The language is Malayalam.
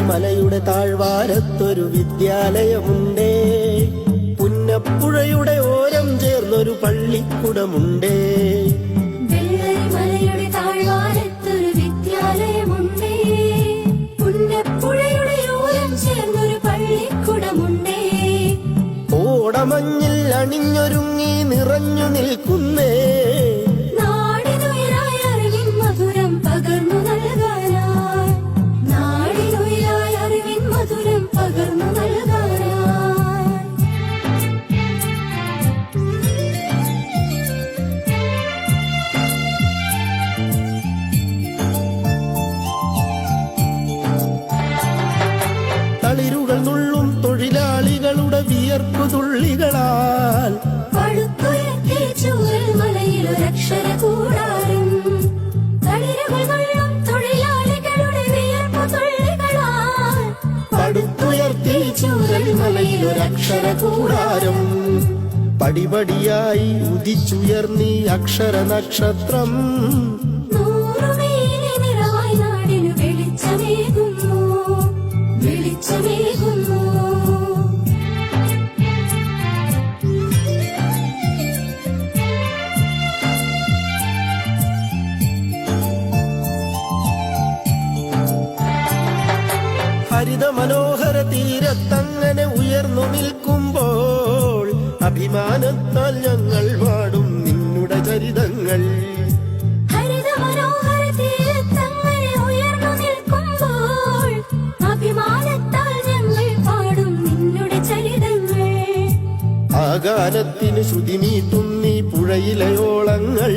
മലയുടെ താഴ്വാരത്തൊരു വിദ്യാലയമുണ്ടേ, പുന്നപ്പുഴയുടെ ഓരം ചേർന്നൊരു പള്ളിക്കുടമുണ്ടേ. മലയുടെ താഴ്വാരത്തൊരു വിദ്യാലയമുണ്ടേ, പുന്നപ്പുഴയുടെ ഓരം ചേർന്നൊരു പള്ളിക്കുടമുണ്ടേ. ഓടമഞ്ഞിൽ അണിഞ്ഞൊരുങ്ങി നിറഞ്ഞു നിൽക്കുന്നേ, നാടിനുയരായ അറിവിൻ മധുരം പകർന്നു നൽകാനായി, നാടിനുയരായ അറിവിൻ മധുരം പകർന്നു നൽകാനായി. തളിരുകൾ നുള്ളും തൊഴിലാളികളുടെ വിയർപ്പുതുള്ളികളാൽ പടുത്തുയർത്തിയ ചൂരൽമലയിലൊരക്ഷരകൂടാരം, തളിരുകൾ നുള്ളും തൊഴിലാളികളുടെ വിയർപ്പുതുള്ളികളാൽ പടുത്തുയർത്തി ചൂരൽമലയിലൊരക്ഷരകൂടാരം. പടിപടിയായി ഉദിച്ചുയർന്നീ അക്ഷര നക്ഷത്രം, നൂറുമേനി നിറവായി നാടിനു വെളിച്ചമേകുന്നു, വെളിച്ചമേകുന്നു. ഹരിത മനോഹര തീരത്തങ്ങനെ ഉയർന്നു നിൽക്കുമ്പോൾ അഭിമാനത്താൽ ഞങ്ങൾ പാടും നിന്നുടെ ചരിതങ്ങൾ. ഹരിത മനോഹര തീരത്തങ്ങനെ ഉയർന്നു നിൽക്കുമ്പോൾ അഭിമാനത്താൽ ഞങ്ങൾ പാടും നിന്നുടെ ചരിതങ്ങൾ. ആ ഗാനത്തിന് ശ്രുതി നീട്ടും നീ പുഴയിലെ ഓളങ്ങൾ,